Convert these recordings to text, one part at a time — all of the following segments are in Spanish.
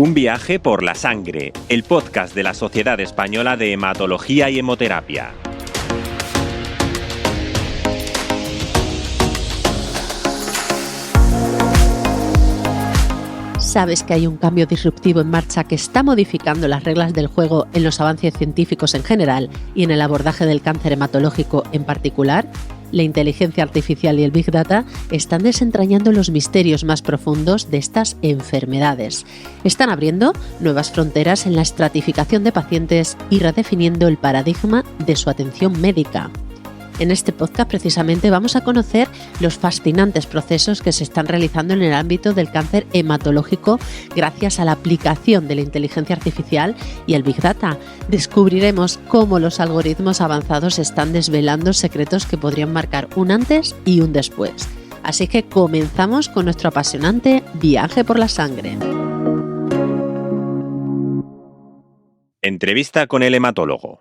Un viaje por la sangre, el podcast de la Sociedad Española de Hematología y Hemoterapia. ¿Sabes que hay un cambio disruptivo en marcha que está modificando las reglas del juego en los avances científicos en general y en el abordaje del cáncer hematológico en particular? La inteligencia artificial y el Big Data están desentrañando los misterios más profundos de estas enfermedades. Están abriendo nuevas fronteras en la estratificación de pacientes y redefiniendo el paradigma de su atención médica. En este podcast precisamente vamos a conocer los fascinantes procesos que se están realizando en el ámbito del cáncer hematológico gracias a la aplicación de la inteligencia artificial y el Big Data. Descubriremos cómo los algoritmos avanzados están desvelando secretos que podrían marcar un antes y un después. Así que comenzamos con nuestro apasionante viaje por la sangre. Entrevista con el hematólogo.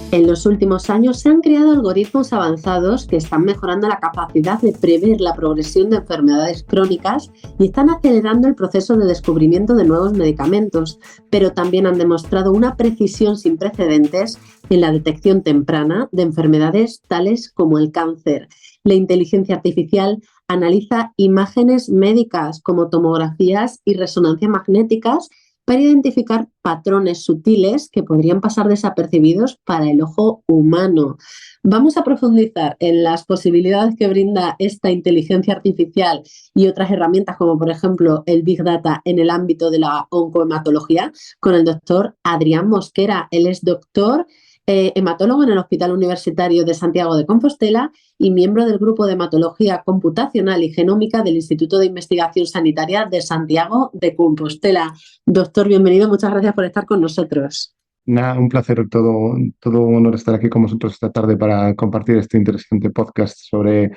En los últimos años se han creado algoritmos avanzados que están mejorando la capacidad de prever la progresión de enfermedades crónicas y están acelerando el proceso de descubrimiento de nuevos medicamentos, pero también han demostrado una precisión sin precedentes en la detección temprana de enfermedades tales como el cáncer. La inteligencia artificial analiza imágenes médicas como tomografías y resonancias magnéticas para identificar patrones sutiles que podrían pasar desapercibidos para el ojo humano. Vamos a profundizar en las posibilidades que brinda esta inteligencia artificial y otras herramientas como por ejemplo el Big Data en el ámbito de la oncohematología con el doctor Adrián Mosquera. Él es doctor hematólogo en el Hospital Universitario de Santiago de Compostela y miembro del Grupo de Hematología Computacional y Genómica del Instituto de Investigación Sanitaria de Santiago de Compostela. Doctor, bienvenido, muchas gracias por estar con nosotros. Nada, un placer, todo un honor estar aquí con vosotros esta tarde para compartir este interesante podcast sobre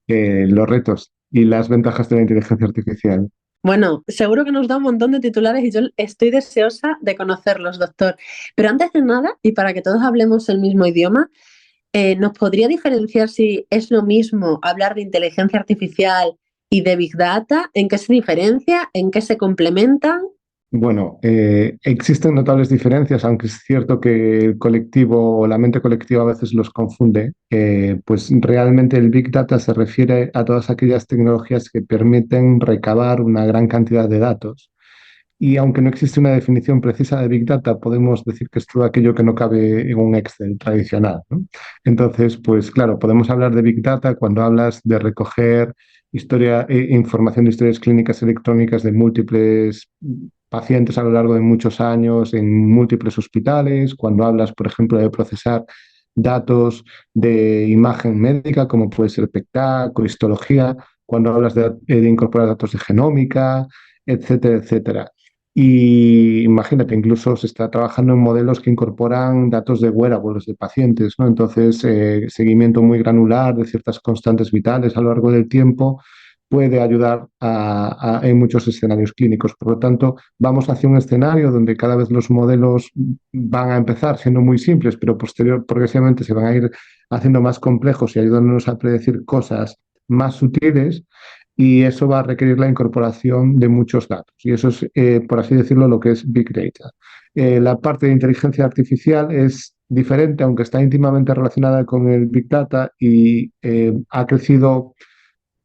los retos y las ventajas de la inteligencia artificial. Bueno, seguro que nos da un montón de titulares y yo estoy deseosa de conocerlos, doctor. Pero antes de nada, y para que todos hablemos el mismo idioma, ¿nos podría diferenciar si es lo mismo hablar de inteligencia artificial y de Big Data? ¿En qué se diferencia? ¿En qué se complementan? Bueno, existen notables diferencias, aunque es cierto que el colectivo o la mente colectiva a veces los confunde. Pues realmente el Big Data se refiere a todas aquellas tecnologías que permiten recabar una gran cantidad de datos. Y aunque no existe una definición precisa de Big Data, podemos decir que es todo aquello que no cabe en un Excel tradicional, ¿no? Entonces, pues claro, podemos hablar de Big Data cuando hablas de recoger información de historias clínicas electrónicas de múltiples pacientes a lo largo de muchos años en múltiples hospitales, cuando hablas, por ejemplo, de procesar datos de imagen médica, como puede ser PET-TAC o histología, cuando hablas de incorporar datos de genómica, etcétera, etcétera. Y imagínate, incluso se está trabajando en modelos que incorporan datos de wearables de pacientes, ¿no? Entonces, seguimiento muy granular de ciertas constantes vitales a lo largo del tiempo puede ayudar en muchos escenarios clínicos. Por lo tanto, vamos hacia un escenario donde cada vez los modelos van a empezar siendo muy simples, pero progresivamente se van a ir haciendo más complejos y ayudándonos a predecir cosas más sutiles. Y eso va a requerir la incorporación de muchos datos. Y eso es, por así decirlo, lo que es Big Data. La parte de inteligencia artificial es diferente, aunque está íntimamente relacionada con el Big Data y ha crecido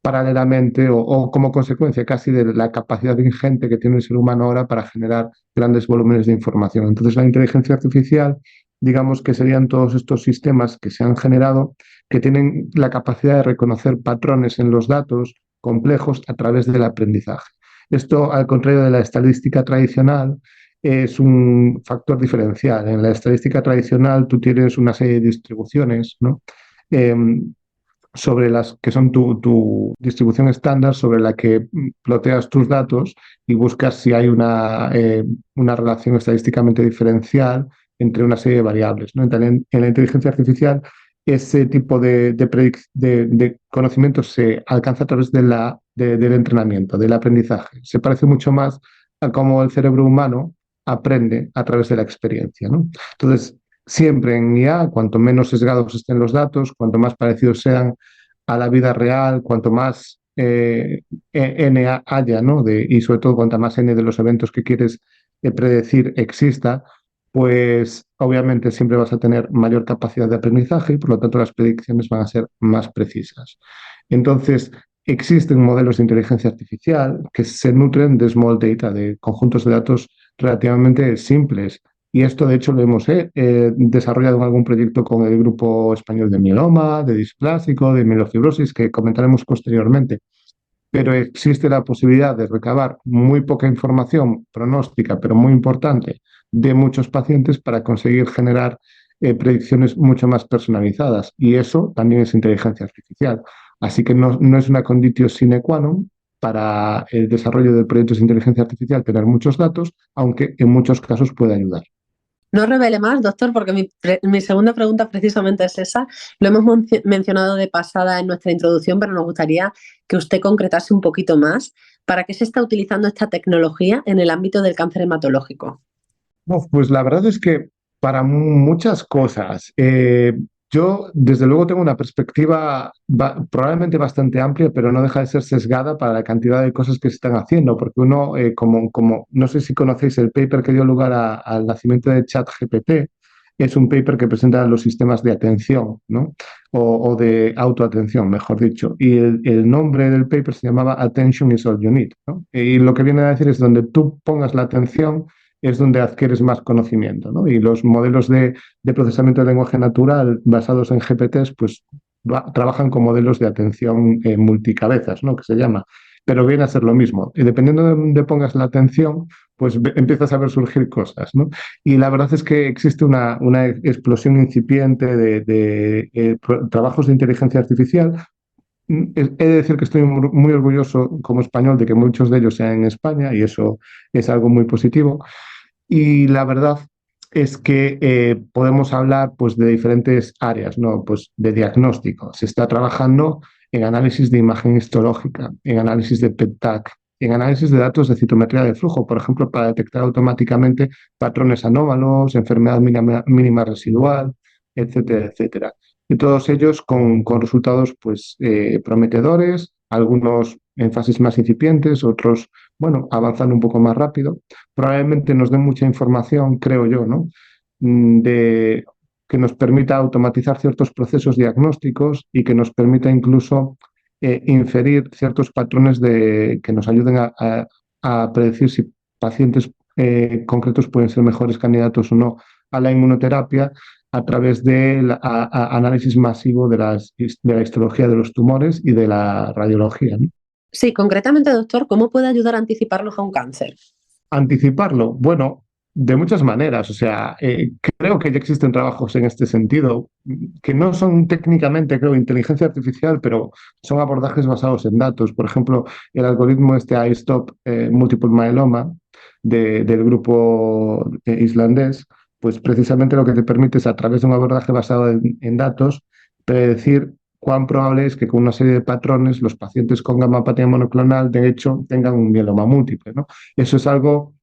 paralelamente o como consecuencia casi de la capacidad ingente que tiene el ser humano ahora para generar grandes volúmenes de información. Entonces, la inteligencia artificial, digamos que serían todos estos sistemas que se han generado que tienen la capacidad de reconocer patrones en los datos complejos a través del aprendizaje. Esto, al contrario de la estadística tradicional, es un factor diferencial. En la estadística tradicional tú tienes una serie de distribuciones, ¿no? Sobre las que son tu distribución estándar, sobre la que ploteas tus datos y buscas si hay una relación estadísticamente diferencial entre una serie de variables, ¿no? En la inteligencia artificial, ese tipo de conocimiento se alcanza a través del entrenamiento, del aprendizaje. Se parece mucho más a cómo el cerebro humano aprende a través de la experiencia, ¿no? Entonces, siempre en IA, cuanto menos sesgados estén los datos, cuanto más parecidos sean a la vida real, cuanto más N haya, ¿no? Y sobre todo cuanta más N de los eventos que quieres predecir exista, pues obviamente siempre vas a tener mayor capacidad de aprendizaje y por lo tanto las predicciones van a ser más precisas. Entonces, existen modelos de inteligencia artificial que se nutren de small data, de conjuntos de datos relativamente simples. Y esto, de hecho, lo hemos desarrollado en algún proyecto con el Grupo Español de Mieloma, de Displásico, de Mielofibrosis, que comentaremos posteriormente. Pero existe la posibilidad de recabar muy poca información pronóstica, pero muy importante, de muchos pacientes para conseguir generar predicciones mucho más personalizadas. Y eso también es inteligencia artificial. Así que no es una conditio sine qua non para el desarrollo de proyectos de inteligencia artificial tener muchos datos, aunque en muchos casos puede ayudar. No revele más, doctor, porque mi segunda pregunta precisamente es esa. Lo hemos mencionado de pasada en nuestra introducción, pero nos gustaría que usted concretase un poquito más. ¿Para qué se está utilizando esta tecnología en el ámbito del cáncer hematológico? Pues la verdad es que para muchas cosas, yo desde luego tengo una perspectiva probablemente bastante amplia, pero no deja de ser sesgada para la cantidad de cosas que se están haciendo, porque uno, no sé si conocéis el paper que dio lugar al nacimiento de ChatGPT, es un paper que presenta los sistemas de atención, ¿no? O de autoatención, mejor dicho. Y el nombre del paper se llamaba Attention is all you need, ¿no? Y lo que viene a decir es donde tú pongas la atención es donde adquieres más conocimiento, ¿no? Y los modelos de procesamiento de lenguaje natural basados en GPTs, pues trabajan con modelos de atención multicabezas, ¿no? Que se llama. Pero viene a ser lo mismo. Y dependiendo de dónde pongas la atención, pues empiezas a ver surgir cosas, ¿no? Y la verdad es que existe una explosión incipiente de trabajos de inteligencia artificial. He de decir que estoy muy orgulloso como español de que muchos de ellos sean en España y eso es algo muy positivo. Y la verdad es que podemos hablar pues, de diferentes áreas, ¿no? Pues de diagnóstico. Se está trabajando en análisis de imagen histológica, en análisis de PET-TAC, en análisis de datos de citometría de flujo, por ejemplo, para detectar automáticamente patrones anómalos, enfermedad mínima residual, etcétera, etcétera. Y todos ellos con resultados pues, prometedores, algunos en fases más incipientes, otros, bueno, avanzando un poco más rápido. Probablemente nos den mucha información, creo yo, ¿no? Que nos permita automatizar ciertos procesos diagnósticos y que nos permita incluso inferir ciertos patrones que nos ayuden a predecir si pacientes concretos pueden ser mejores candidatos o no a la inmunoterapia a través del análisis masivo de la histología de los tumores y de la radiología, ¿no? Sí, concretamente, doctor, ¿cómo puede ayudar a anticiparnos a un cáncer? Anticiparlo, bueno, de muchas maneras. O sea, creo que ya existen trabajos en este sentido, que no son técnicamente, creo, inteligencia artificial, pero son abordajes basados en datos. Por ejemplo, el algoritmo iStop Multiple Myeloma del grupo islandés, pues precisamente lo que te permite es, a través de un abordaje basado en datos, predecir cuán probable es que con una serie de patrones los pacientes con gamapatía monoclonal, de hecho, tengan un mieloma múltiple, ¿no? Eso es algo,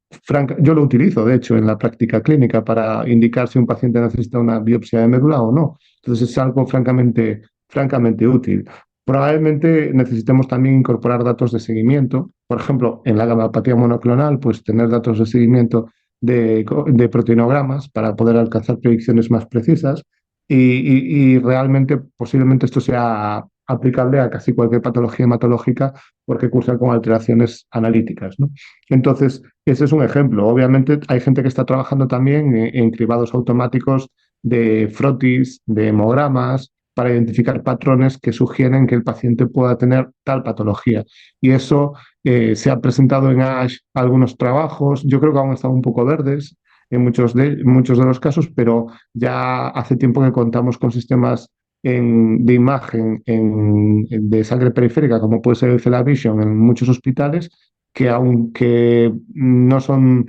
yo lo utilizo, de hecho, en la práctica clínica para indicar si un paciente necesita una biopsia de médula o no. Entonces es algo francamente útil. Probablemente necesitemos también incorporar datos de seguimiento. Por ejemplo, en la gamapatía monoclonal, pues tener datos de seguimiento de proteinogramas para poder alcanzar predicciones más precisas. Y realmente, posiblemente esto sea aplicable a casi cualquier patología hematológica porque cursa con alteraciones analíticas, ¿no? Entonces, ese es un ejemplo. Obviamente, hay gente que está trabajando también en cribados automáticos de frotis, de hemogramas, para identificar patrones que sugieren que el paciente pueda tener tal patología. Y eso se ha presentado en ASH algunos trabajos. Yo creo que aún están un poco verdes en muchos de los casos, pero ya hace tiempo que contamos con sistemas de imagen de sangre periférica, como puede ser el CellaVision en muchos hospitales, que aunque no son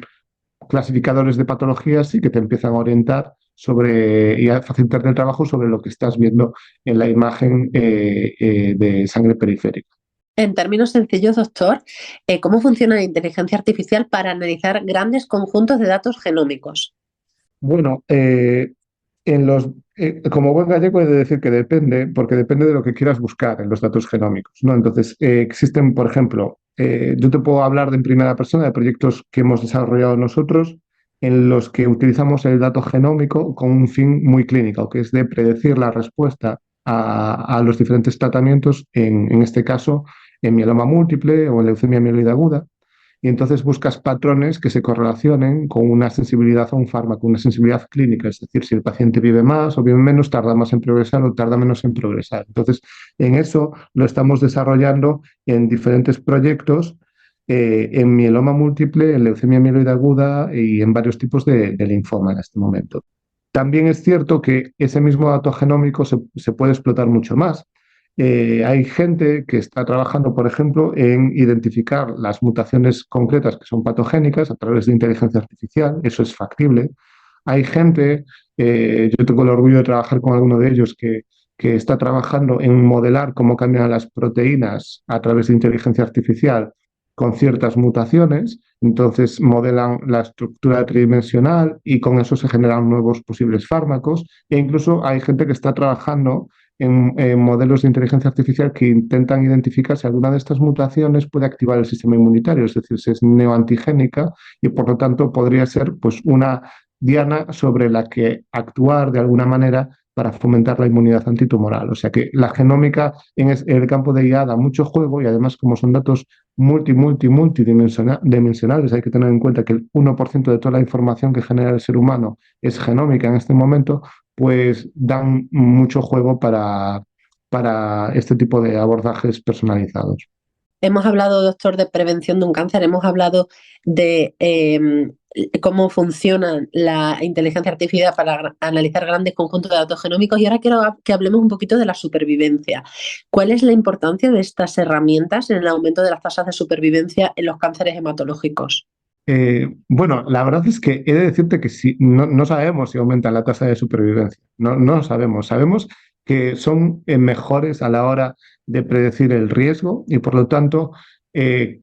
clasificadores de patologías, sí que te empiezan a orientar y a facilitarte el trabajo sobre lo que estás viendo en la imagen de sangre periférica. En términos sencillos, doctor, ¿cómo funciona la inteligencia artificial para analizar grandes conjuntos de datos genómicos? Bueno, Como buen gallego he de decir que depende, porque depende de lo que quieras buscar en los datos genómicos, ¿no? Entonces, existen, por ejemplo, yo te puedo hablar en primera persona de proyectos que hemos desarrollado nosotros en los que utilizamos el dato genómico con un fin muy clínico, que es de predecir la respuesta a los diferentes tratamientos, en este caso, en mieloma múltiple o en leucemia mieloide aguda. Y entonces buscas patrones que se correlacionen con una sensibilidad a un fármaco, una sensibilidad clínica, es decir, si el paciente vive más o vive menos, tarda más en progresar o tarda menos en progresar. Entonces, en eso lo estamos desarrollando en diferentes proyectos, en mieloma múltiple, en leucemia mieloide aguda y en varios tipos de linfoma en este momento. También es cierto que ese mismo dato genómico se puede explotar mucho más. Hay gente que está trabajando, por ejemplo, en identificar las mutaciones concretas que son patogénicas a través de inteligencia artificial. Eso es factible. Hay gente, yo tengo el orgullo de trabajar con alguno de ellos, que está trabajando en modelar cómo cambian las proteínas a través de inteligencia artificial con ciertas mutaciones. Entonces modelan la estructura tridimensional y con eso se generan nuevos posibles fármacos. E incluso hay gente que está trabajando en modelos de inteligencia artificial que intentan identificar si alguna de estas mutaciones puede activar el sistema inmunitario, es decir, si es neoantigénica y por lo tanto podría ser pues una diana sobre la que actuar de alguna manera para fomentar la inmunidad antitumoral. O sea que la genómica en el campo de IA da mucho juego y además como son datos multidimensionales, hay que tener en cuenta que el 1% de toda la información que genera el ser humano es genómica en este momento, pues dan mucho juego para este tipo de abordajes personalizados. Hemos hablado, doctor, de prevención de un cáncer, hemos hablado de cómo funciona la inteligencia artificial para analizar grandes conjuntos de datos genómicos y ahora quiero que hablemos un poquito de la supervivencia. ¿Cuál es la importancia de estas herramientas en el aumento de las tasas de supervivencia en los cánceres hematológicos? Bueno, la verdad es que he de decirte que no sabemos si aumenta la tasa de supervivencia. No lo sabemos. Sabemos que son mejores a la hora de predecir el riesgo y por lo tanto eh,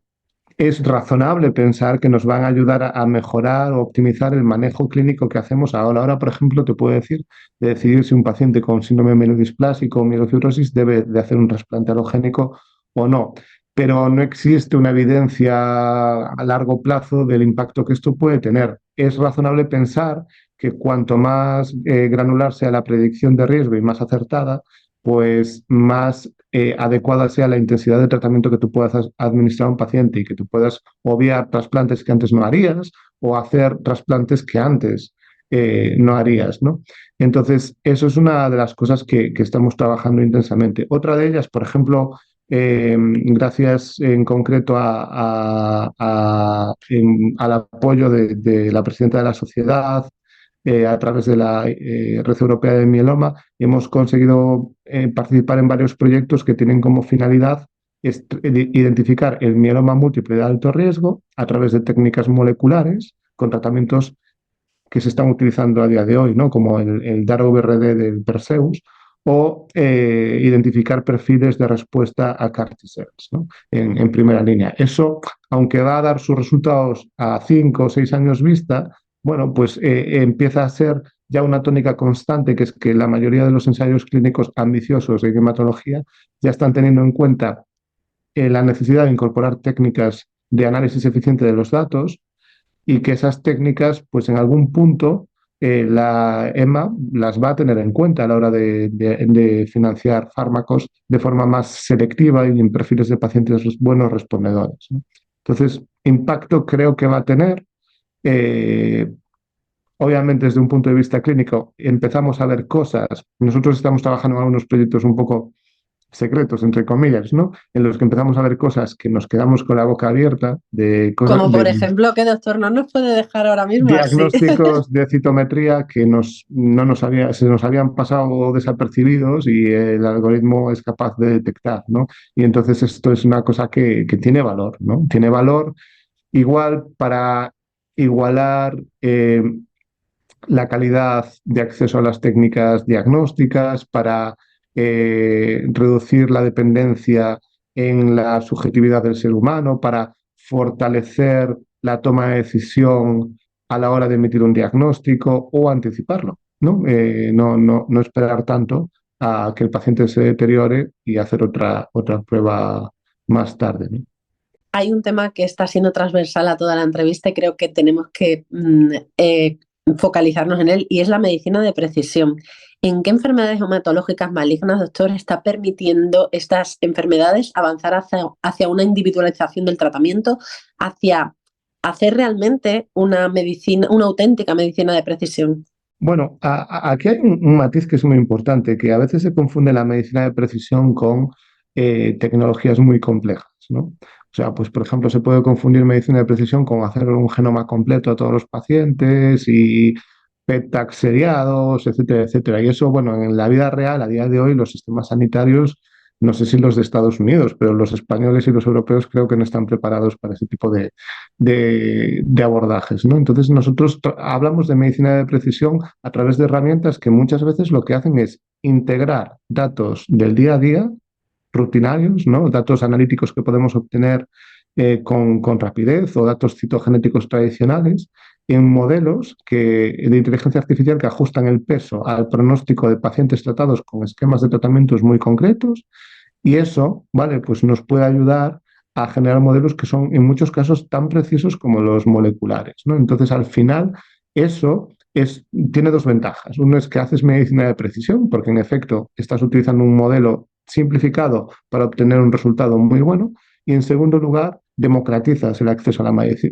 es razonable pensar que nos van a ayudar a mejorar o optimizar el manejo clínico que hacemos ahora. Ahora, por ejemplo, te puedo decir de decidir si un paciente con síndrome mielodisplásico o mielofibrosis debe de hacer un trasplante alogénico o no. Pero no existe una evidencia a largo plazo del impacto que esto puede tener. Es razonable pensar que cuanto más granular sea la predicción de riesgo y más acertada, pues más adecuada sea la intensidad de tratamiento que tú puedas administrar a un paciente y que tú puedas obviar trasplantes que antes no harías o hacer trasplantes que antes no harías, ¿no? Entonces, eso es una de las cosas que estamos trabajando intensamente. Otra de ellas, por ejemplo, gracias en concreto al apoyo de la presidenta de la sociedad, a través de la Red Europea de Mieloma, hemos conseguido participar en varios proyectos que tienen como finalidad identificar el mieloma múltiple de alto riesgo a través de técnicas moleculares con tratamientos que se están utilizando a día de hoy, ¿no? Como el DAR-VRD del Perseus, o identificar perfiles de respuesta a CAR T-cells, ¿no? En primera línea. Eso, aunque va a dar sus resultados a 5 o 6 años vista, bueno, pues empieza a ser ya una tónica constante, que es que la mayoría de los ensayos clínicos ambiciosos en hematología ya están teniendo en cuenta la necesidad de incorporar técnicas de análisis eficiente de los datos y que esas técnicas, pues en algún punto, la EMA las va a tener en cuenta a la hora de financiar fármacos de forma más selectiva y en perfiles de pacientes buenos respondedores, ¿no? Entonces, impacto creo que va a tener. Eh, Obviamente, desde un punto de vista clínico, empezamos a ver cosas. Nosotros estamos trabajando en algunos proyectos un poco secretos, entre comillas, ¿no? En los que empezamos a ver cosas que nos quedamos con la boca abierta, de cosas Como por ejemplo, ¿qué doctor no nos puede dejar ahora mismo así? diagnósticos de citometría que se nos habían pasado desapercibidos y el algoritmo es capaz de detectar, ¿no? Y entonces esto es una cosa que tiene valor, ¿no? Tiene valor igual para igualar la calidad de acceso a las técnicas diagnósticas, para reducir la dependencia en la subjetividad del ser humano, para fortalecer la toma de decisión a la hora de emitir un diagnóstico o anticiparlo. No esperar tanto a que el paciente se deteriore y hacer otra prueba más tarde, ¿no? Hay un tema que está siendo transversal a toda la entrevista y creo que tenemos que focalizarnos en él, y es la medicina de precisión. ¿En qué enfermedades hematológicas malignas, doctor, está permitiendo estas enfermedades avanzar hacia una individualización del tratamiento, hacia hacer realmente una medicina, una auténtica medicina de precisión? Bueno, aquí hay un matiz que es muy importante, que a veces se confunde la medicina de precisión con tecnologías muy complejas, ¿no? O sea, pues por ejemplo, se puede confundir medicina de precisión con hacer un genoma completo a todos los pacientes y PET-tags seriados, etcétera, etcétera. Y eso, bueno, en la vida real, a día de hoy, los sistemas sanitarios, no sé si los de Estados Unidos, pero los españoles y los europeos creo que no están preparados para ese tipo de abordajes, ¿no? Entonces nosotros hablamos de medicina de precisión a través de herramientas que muchas veces lo que hacen es integrar datos del día a día, rutinarios, ¿no? Datos analíticos que podemos obtener con rapidez, o datos citogenéticos tradicionales, en modelos de inteligencia artificial que ajustan el peso al pronóstico de pacientes tratados con esquemas de tratamientos muy concretos, y eso, ¿vale? Pues nos puede ayudar a generar modelos que son en muchos casos tan precisos como los moleculares, ¿no? Entonces, al final, eso tiene dos ventajas. Uno es que haces medicina de precisión, porque en efecto estás utilizando un modelo simplificado para obtener un resultado muy bueno. Y en segundo lugar, democratizas el acceso a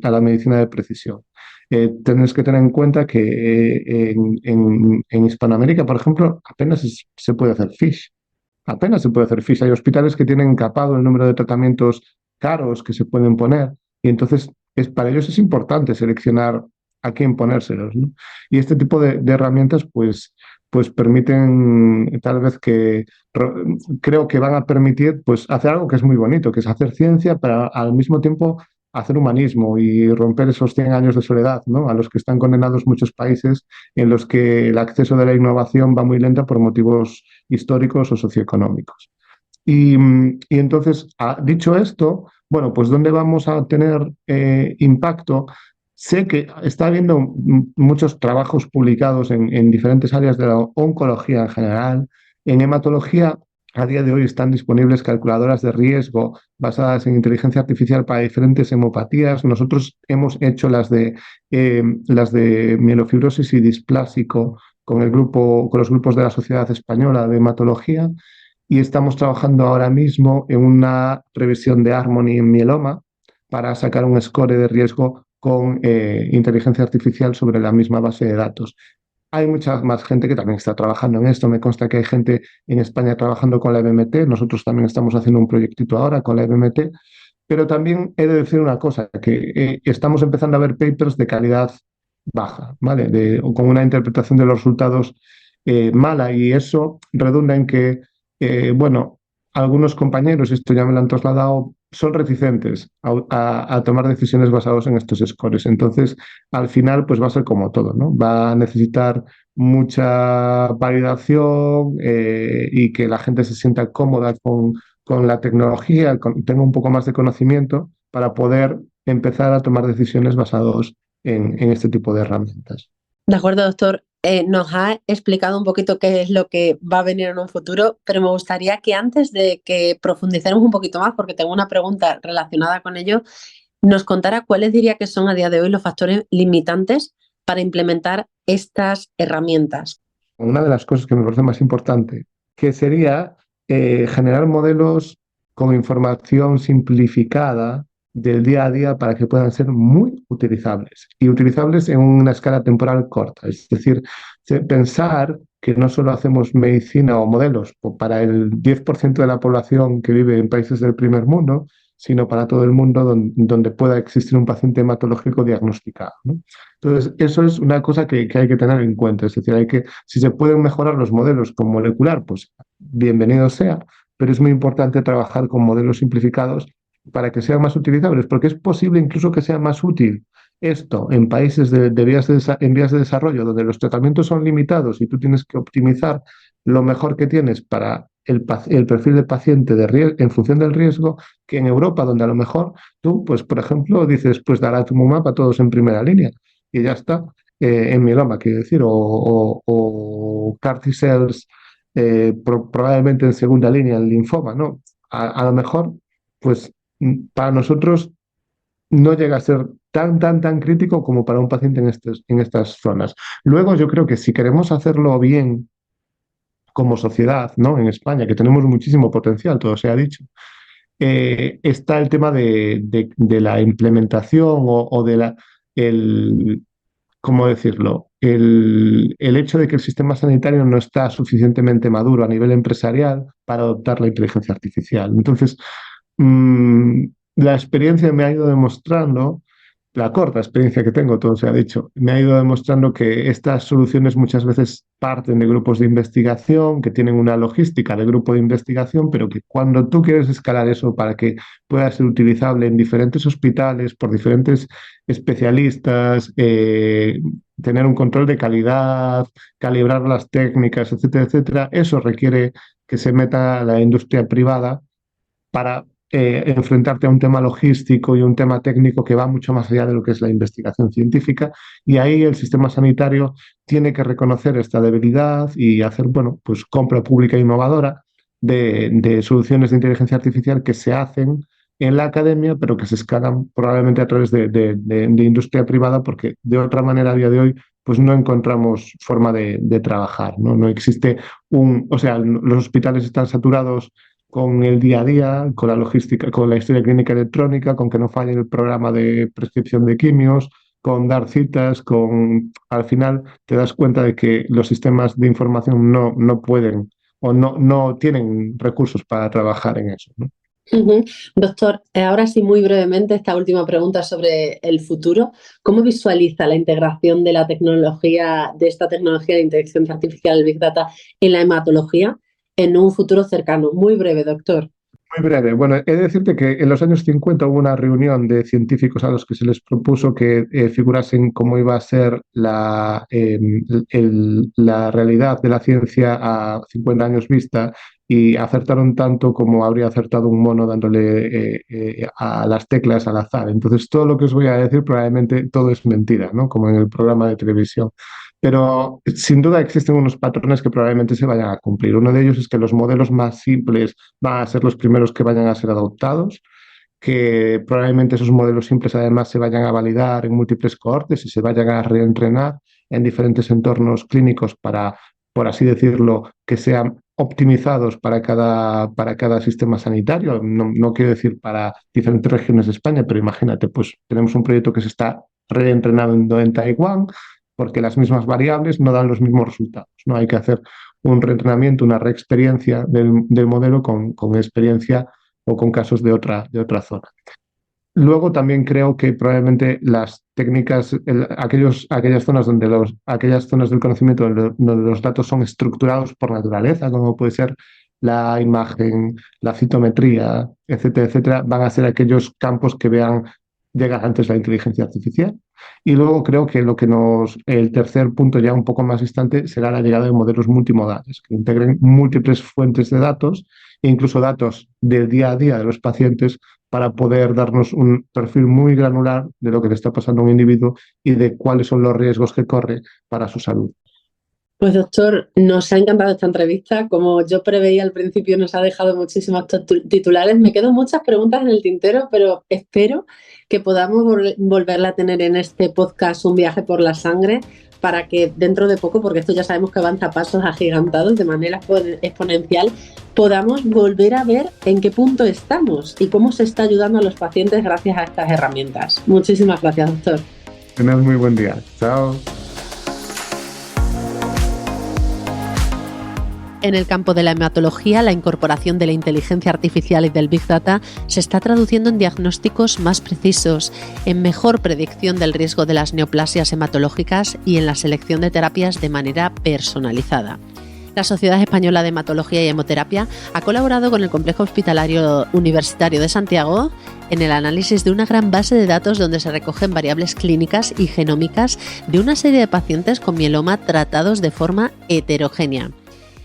la medicina de precisión. Tienes que tener en cuenta que en Hispanoamérica, por ejemplo, apenas se puede hacer FISH. Apenas se puede hacer FISH. Hay hospitales que tienen capado el número de tratamientos caros que se pueden poner, y entonces para ellos es importante seleccionar a quién ponérselos, ¿no? Y este tipo de herramientas pues permiten tal vez creo que van a permitir pues hacer algo que es muy bonito, que es hacer ciencia, pero al mismo tiempo hacer humanismo y romper esos 100 años de soledad, ¿no? A los que están condenados muchos países en los que el acceso de la innovación va muy lenta por motivos históricos o socioeconómicos. Y entonces, dicho esto, bueno, pues ¿dónde vamos a tener impacto? Sé que está habiendo muchos trabajos publicados en diferentes áreas de la oncología en general. En hematología, a día de hoy están disponibles calculadoras de riesgo basadas en inteligencia artificial para diferentes hemopatías. Nosotros hemos hecho las de mielofibrosis y displásico con los grupos de la Sociedad Española de Hematología, y estamos trabajando ahora mismo en una revisión de Harmony en mieloma para sacar un score de riesgo con inteligencia artificial sobre la misma base de datos. Hay mucha más gente que también está trabajando en esto. Me consta que hay gente en España trabajando con la EBMT. Nosotros también estamos haciendo un proyectito ahora con la EBMT. Pero también he de decir una cosa, que estamos empezando a ver papers de calidad baja, ¿vale? Con una interpretación de los resultados mala, y eso redunda en que bueno, algunos compañeros, esto ya me lo han trasladado, son reticentes a tomar decisiones basadas en estos scores. Entonces, al final, pues va a ser como todo, ¿no? Va a necesitar mucha validación y que la gente se sienta cómoda con la tecnología, tenga un poco más de conocimiento para poder empezar a tomar decisiones basadas en este tipo de herramientas. De acuerdo, doctor. Nos ha explicado un poquito qué es lo que va a venir en un futuro, pero me gustaría que antes de que profundicemos un poquito más, porque tengo una pregunta relacionada con ello, nos contara cuáles diría que son a día de hoy los factores limitantes para implementar estas herramientas. Una de las cosas que me parece más importante, que sería generar modelos con información simplificada del día a día para que puedan ser muy utilizables, y utilizables en una escala temporal corta. Es decir, pensar que no solo hacemos medicina o modelos para el 10% de la población que vive en países del primer mundo, sino para todo el mundo donde pueda existir un paciente hematológico diagnosticado, ¿no? Entonces, eso es una cosa que hay que tener en cuenta. Es decir, si se pueden mejorar los modelos con molecular, pues bienvenido sea, pero es muy importante trabajar con modelos simplificados para que sean más utilizables, porque es posible incluso que sea más útil esto en países en vías de desarrollo, donde los tratamientos son limitados y tú tienes que optimizar lo mejor que tienes para el perfil de paciente en función del riesgo, que en Europa, donde a lo mejor tú, pues por ejemplo, dices, pues daratumumab a todos en primera línea y ya está. en mieloma, quiero decir, o CAR T-cells probablemente en segunda línea en linfoma, ¿no? A lo mejor, pues para nosotros no llega a ser tan crítico como para un paciente en estas zonas. Luego yo creo que si queremos hacerlo bien como sociedad, ¿no? En España, que tenemos muchísimo potencial, todo se ha dicho, está el tema de la implementación o de el, ¿cómo decirlo? El hecho de que el sistema sanitario no está suficientemente maduro a nivel empresarial para adoptar la inteligencia artificial. Entonces, mm, la experiencia me ha ido demostrando, la corta experiencia que tengo, todo se ha dicho, me ha ido demostrando que estas soluciones muchas veces parten de grupos de investigación, que tienen una logística de grupo de investigación, pero que cuando tú quieres escalar eso para que pueda ser utilizable en diferentes hospitales, por diferentes especialistas, tener un control de calidad, calibrar las técnicas, etcétera, etcétera, eso requiere que se meta la industria privada para enfrentarte a un tema logístico y un tema técnico que va mucho más allá de lo que es la investigación científica. Y ahí el sistema sanitario tiene que reconocer esta debilidad y hacer, bueno, pues compra pública innovadora de soluciones de inteligencia artificial que se hacen en la academia, pero que se escalan probablemente a través de industria privada, porque de otra manera a día de hoy pues no encontramos forma de trabajar, ¿no? No existe o sea, los hospitales están saturados con el día a día, con la logística, con la historia clínica electrónica, con que no falle el programa de prescripción de quimios, con dar citas, al final te das cuenta de que los sistemas de información no pueden o no tienen recursos para trabajar en eso, ¿no? Ujú. Doctor, ahora sí, muy brevemente, esta última pregunta sobre el futuro. ¿Cómo visualiza la integración de esta tecnología de inteligencia artificial, el Big Data, en la hematología en un futuro cercano? Muy breve, doctor. Muy breve. Bueno, he de decirte que en los años 50 hubo una reunión de científicos a los que se les propuso que figurasen cómo iba a ser la realidad de la ciencia a 50 años vista y acertaron tanto como habría acertado un mono dándole a las teclas al azar. Entonces, todo lo que os voy a decir probablemente todo es mentira, ¿no? Como en el programa de televisión. Pero sin duda existen unos patrones que probablemente se vayan a cumplir. Uno de ellos es que los modelos más simples van a ser los primeros que vayan a ser adoptados, que probablemente esos modelos simples además se vayan a validar en múltiples cohortes y se vayan a reentrenar en diferentes entornos clínicos para, por así decirlo, que sean optimizados para cada sistema sanitario. No quiero decir para diferentes regiones de España, pero imagínate, pues tenemos un proyecto que se está reentrenando en Taiwán, porque las mismas variables no dan los mismos resultados. No hay que hacer un reentrenamiento, una reexperiencia del modelo con experiencia o con casos de otra zona. Luego también creo que probablemente las técnicas, aquellas zonas aquellas zonas del conocimiento donde los datos son estructurados por naturaleza, como puede ser la imagen, la citometría, etcétera, etcétera, van a ser aquellos campos que vean llegar antes la inteligencia artificial. Y luego creo que el tercer punto ya un poco más distante será la llegada de modelos multimodales que integren múltiples fuentes de datos e incluso datos del día a día de los pacientes para poder darnos un perfil muy granular de lo que le está pasando a un individuo y de cuáles son los riesgos que corre para su salud. Pues doctor, nos ha encantado esta entrevista. Como yo preveía al principio, nos ha dejado muchísimos titulares. Me quedan muchas preguntas en el tintero, pero espero que podamos volverla a tener en este podcast Un viaje por la sangre para que dentro de poco, porque esto ya sabemos que avanza a pasos agigantados de manera exponencial, podamos volver a ver en qué punto estamos y cómo se está ayudando a los pacientes gracias a estas herramientas. Muchísimas gracias, doctor. Tened muy buen día. Chao. En el campo de la hematología, la incorporación de la inteligencia artificial y del Big Data se está traduciendo en diagnósticos más precisos, en mejor predicción del riesgo de las neoplasias hematológicas y en la selección de terapias de manera personalizada. La Sociedad Española de Hematología y Hemoterapia ha colaborado con el Complejo Hospitalario Universitario de Santiago en el análisis de una gran base de datos donde se recogen variables clínicas y genómicas de una serie de pacientes con mieloma tratados de forma heterogénea.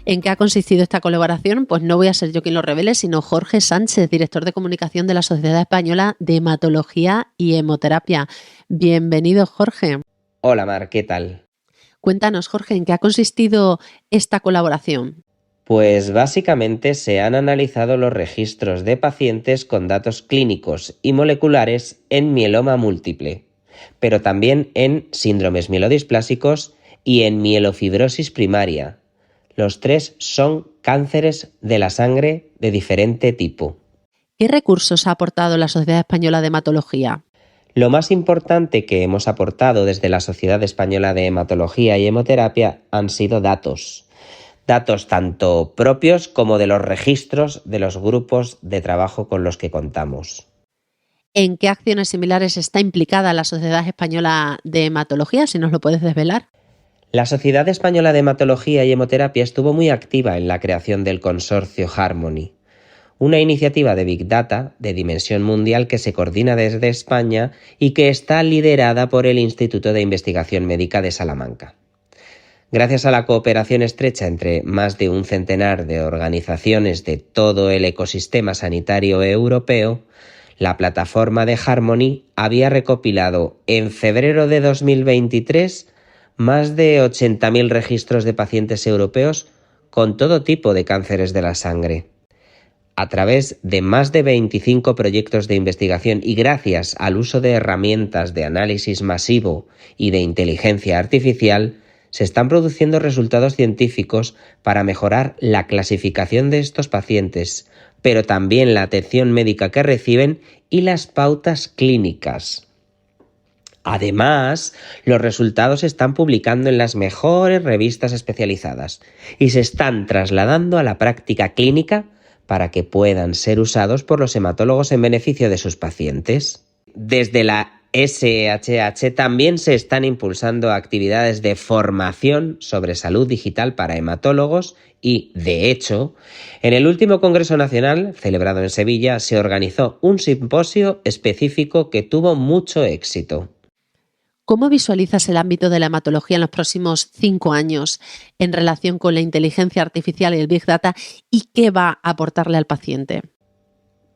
¿En qué ha consistido esta colaboración? Pues no voy a ser yo quien lo revele, sino Jorge Sánchez, director de comunicación de la Sociedad Española de Hematología y Hemoterapia. Bienvenido, Jorge. Hola Mar, ¿qué tal? Cuéntanos, Jorge, ¿en qué ha consistido esta colaboración? Pues básicamente se han analizado los registros de pacientes con datos clínicos y moleculares en mieloma múltiple, pero también en síndromes mielodisplásicos y en mielofibrosis primaria. Los tres son cánceres de la sangre de diferente tipo. ¿Qué recursos ha aportado la Sociedad Española de Hematología? Lo más importante que hemos aportado desde la Sociedad Española de Hematología y Hemoterapia han sido datos. Datos tanto propios como de los registros de los grupos de trabajo con los que contamos. ¿En qué acciones similares está implicada la Sociedad Española de Hematología, si nos lo puedes desvelar? La Sociedad Española de Hematología y Hemoterapia estuvo muy activa en la creación del consorcio Harmony, una iniciativa de Big Data de dimensión mundial que se coordina desde España y que está liderada por el Instituto de Investigación Médica de Salamanca. Gracias a la cooperación estrecha entre más de un centenar de organizaciones de todo el ecosistema sanitario europeo, la plataforma de Harmony había recopilado en febrero de 2023 más de 80.000 registros de pacientes europeos con todo tipo de cánceres de la sangre. A través de más de 25 proyectos de investigación y gracias al uso de herramientas de análisis masivo y de inteligencia artificial, se están produciendo resultados científicos para mejorar la clasificación de estos pacientes, pero también la atención médica que reciben y las pautas clínicas. Además, los resultados se están publicando en las mejores revistas especializadas y se están trasladando a la práctica clínica para que puedan ser usados por los hematólogos en beneficio de sus pacientes. Desde la SHH también se están impulsando actividades de formación sobre salud digital para hematólogos y, de hecho, en el último Congreso Nacional, celebrado en Sevilla, se organizó un simposio específico que tuvo mucho éxito. ¿Cómo visualizas el ámbito de la hematología en los próximos 5 años en relación con la inteligencia artificial y el Big Data y qué va a aportarle al paciente?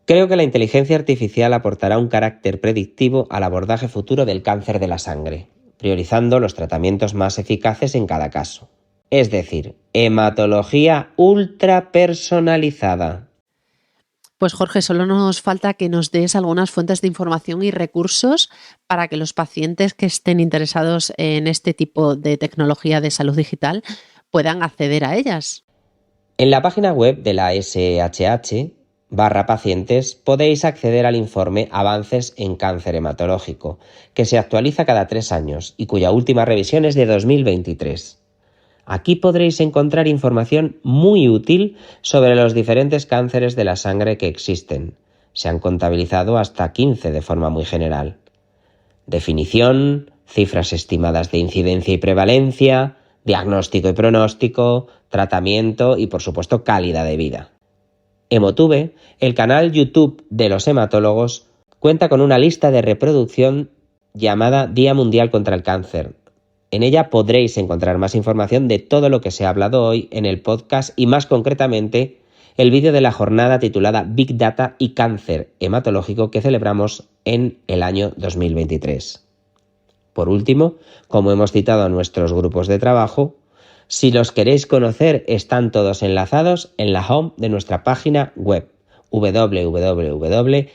Creo que la inteligencia artificial aportará un carácter predictivo al abordaje futuro del cáncer de la sangre, priorizando los tratamientos más eficaces en cada caso. Es decir, hematología ultra personalizada. Pues Jorge, solo nos falta que nos des algunas fuentes de información y recursos para que los pacientes que estén interesados en este tipo de tecnología de salud digital puedan acceder a ellas. En la página web de la SHH/pacientes podéis acceder al informe Avances en Cáncer Hematológico, que se actualiza cada 3 años y cuya última revisión es de 2023. Aquí podréis encontrar información muy útil sobre los diferentes cánceres de la sangre que existen. Se han contabilizado hasta 15 de forma muy general. Definición, cifras estimadas de incidencia y prevalencia, diagnóstico y pronóstico, tratamiento y, por supuesto, calidad de vida. Hemotube, el canal YouTube de los hematólogos, cuenta con una lista de reproducción llamada Día Mundial contra el Cáncer. En ella podréis encontrar más información de todo lo que se ha hablado hoy en el podcast y más concretamente el vídeo de la jornada titulada Big Data y Cáncer Hematológico que celebramos en el año 2023. Por último, como hemos citado a nuestros grupos de trabajo, si los queréis conocer están todos enlazados en la home de nuestra página web www.shh.es.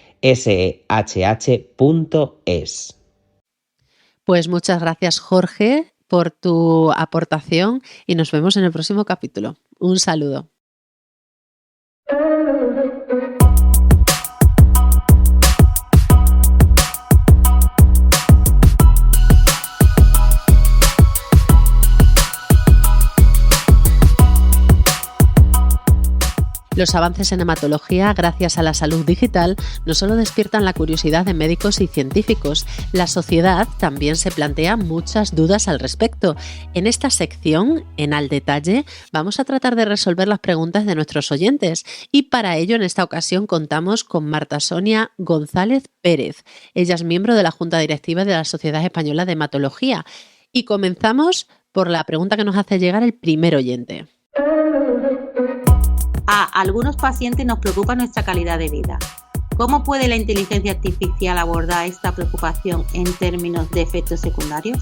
Pues muchas gracias, Jorge, por tu aportación y nos vemos en el próximo capítulo. Un saludo. Los avances en hematología, gracias a la salud digital, no solo despiertan la curiosidad de médicos y científicos, la sociedad también se plantea muchas dudas al respecto. En esta sección, en Al Detalle, vamos a tratar de resolver las preguntas de nuestros oyentes y para ello en esta ocasión contamos con Marta Sonia González Pérez. Ella es miembro de la Junta Directiva de la Sociedad Española de Hematología. Y comenzamos por la pregunta que nos hace llegar el primer oyente. A algunos pacientes nos preocupa nuestra calidad de vida. ¿Cómo puede la inteligencia artificial abordar esta preocupación en términos de efectos secundarios?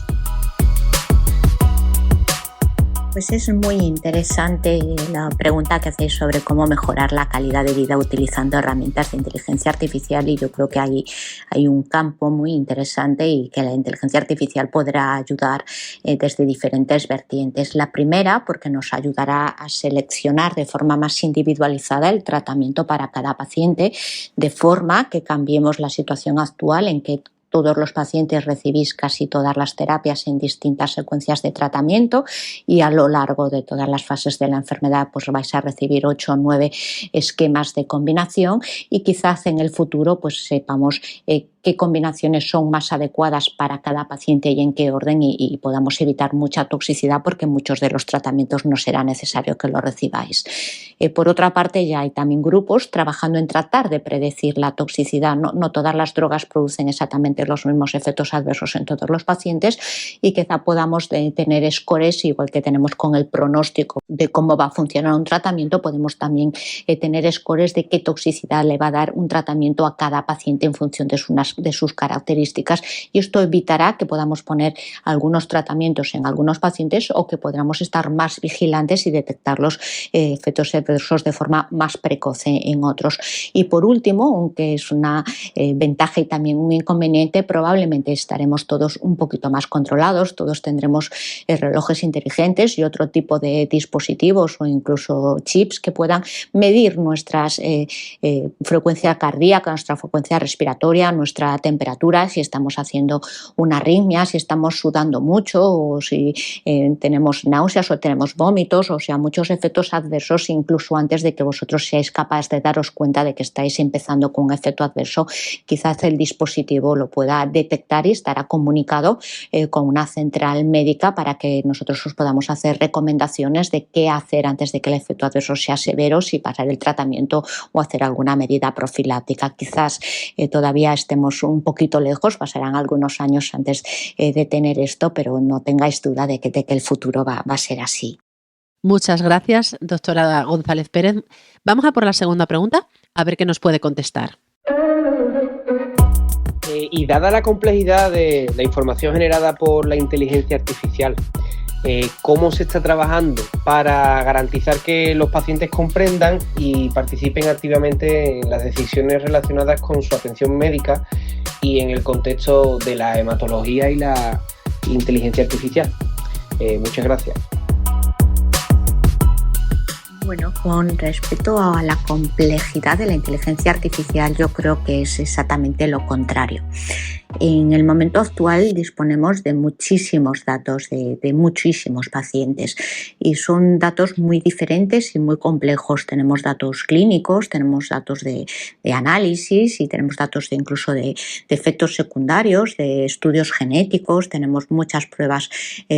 Pues es muy interesante la pregunta que hacéis sobre cómo mejorar la calidad de vida utilizando herramientas de inteligencia artificial, y yo creo que hay un campo muy interesante y que la inteligencia artificial podrá ayudar desde diferentes vertientes. La primera, porque nos ayudará a seleccionar de forma más individualizada el tratamiento para cada paciente, de forma que cambiemos la situación actual en que todos los pacientes recibís casi todas las terapias en distintas secuencias de tratamiento y a lo largo de todas las fases de la enfermedad pues vais a recibir 8 o 9 esquemas de combinación, y quizás en el futuro pues sepamos qué combinaciones son más adecuadas para cada paciente y en qué orden, y podamos evitar mucha toxicidad, porque muchos de los tratamientos no será necesario que lo recibáis. Por otra parte, ya hay también grupos trabajando en tratar de predecir la toxicidad. No todas las drogas producen exactamente los mismos efectos adversos en todos los pacientes, y quizá podamos tener scores, igual que tenemos con el pronóstico de cómo va a funcionar un tratamiento, podemos también tener scores de qué toxicidad le va a dar un tratamiento a cada paciente en función de sus características, y esto evitará que podamos poner algunos tratamientos en algunos pacientes, o que podamos estar más vigilantes y detectar los efectos adversos de forma más precoz en otros. Y por último, aunque es una ventaja y también un inconveniente, probablemente estaremos todos un poquito más controlados, todos tendremos relojes inteligentes y otro tipo de dispositivos o incluso chips que puedan medir nuestra frecuencia cardíaca, nuestra frecuencia respiratoria, nuestra temperatura, si estamos haciendo una arritmia, si estamos sudando mucho, o si tenemos náuseas o tenemos vómitos, o sea, muchos efectos adversos incluso antes de que vosotros seáis capaces de daros cuenta de que estáis empezando con un efecto adverso. Quizás el dispositivo lo pueda detectar y estará comunicado con una central médica para que nosotros os podamos hacer recomendaciones de qué hacer antes de que el efecto adverso sea severo, si parar el tratamiento o hacer alguna medida profiláctica. Quizás todavía estemos un poquito lejos, pasarán algunos años antes de tener esto, pero no tengáis duda de que el futuro va a ser así. Muchas gracias, doctora González Pérez. Vamos a por la segunda pregunta, a ver qué nos puede contestar. Y dada la complejidad de la información generada por la inteligencia artificial, ¿cómo se está trabajando para garantizar que los pacientes comprendan y participen activamente en las decisiones relacionadas con su atención médica y en el contexto de la hematología y la inteligencia artificial? Muchas gracias. Bueno, con respecto a la complejidad de la inteligencia artificial, yo creo que es exactamente lo contrario. En el momento actual disponemos de muchísimos datos de muchísimos pacientes, y son datos muy diferentes y muy complejos. Tenemos datos clínicos, tenemos datos de análisis, y tenemos datos incluso de efectos secundarios, de estudios genéticos, tenemos muchas pruebas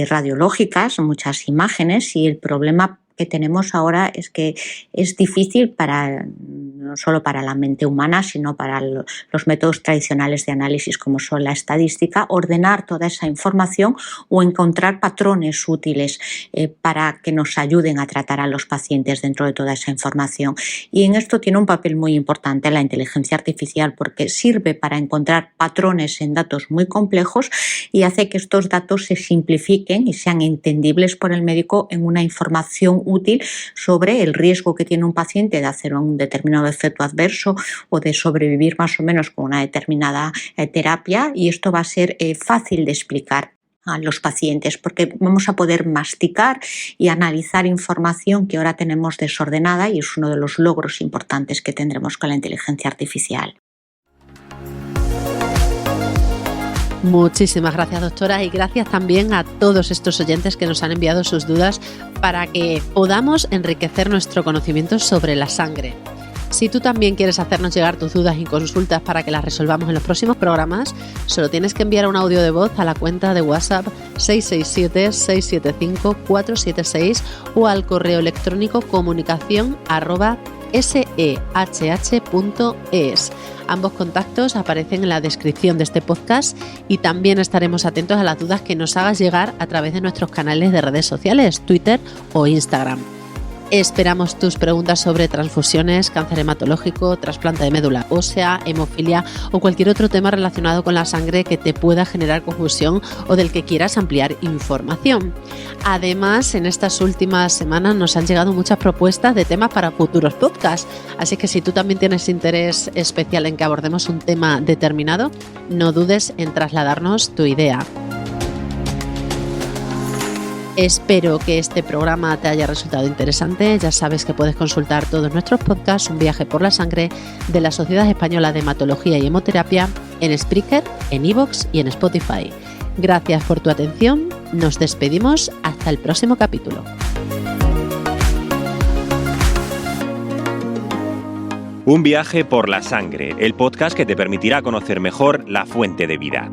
radiológicas, muchas imágenes, y el problema que tenemos ahora es que es difícil no solo para la mente humana, sino para los métodos tradicionales de análisis como son la estadística, ordenar toda esa información o encontrar patrones útiles para que nos ayuden a tratar a los pacientes dentro de toda esa información. Y en esto tiene un papel muy importante la inteligencia artificial, porque sirve para encontrar patrones en datos muy complejos y hace que estos datos se simplifiquen y sean entendibles por el médico en una información útil sobre el riesgo que tiene un paciente de hacer un determinado efecto adverso o de sobrevivir más o menos con una determinada terapia, y esto va a ser fácil de explicar a los pacientes, porque vamos a poder masticar y analizar información que ahora tenemos desordenada, y es uno de los logros importantes que tendremos con la inteligencia artificial. Muchísimas gracias, doctora, y gracias también a todos estos oyentes que nos han enviado sus dudas para que podamos enriquecer nuestro conocimiento sobre la sangre. Si tú también quieres hacernos llegar tus dudas y consultas para que las resolvamos en los próximos programas, solo tienes que enviar un audio de voz a la cuenta de WhatsApp 667-675-476 o al correo electrónico comunicación@sehh.es. Ambos contactos aparecen en la descripción de este podcast, y también estaremos atentos a las dudas que nos hagas llegar a través de nuestros canales de redes sociales, Twitter o Instagram. Esperamos tus preguntas sobre transfusiones, cáncer hematológico, trasplante de médula ósea, hemofilia o cualquier otro tema relacionado con la sangre que te pueda generar confusión o del que quieras ampliar información. Además, en estas últimas semanas nos han llegado muchas propuestas de temas para futuros podcasts, así que si tú también tienes interés especial en que abordemos un tema determinado, no dudes en trasladarnos tu idea. Espero que este programa te haya resultado interesante. Ya sabes que puedes consultar todos nuestros podcasts, Un viaje por la sangre, de la Sociedad Española de Hematología y Hemoterapia, en Spreaker, en iVoox y en Spotify. Gracias por tu atención. Nos despedimos hasta el próximo capítulo. Un viaje por la sangre, el podcast que te permitirá conocer mejor la fuente de vida.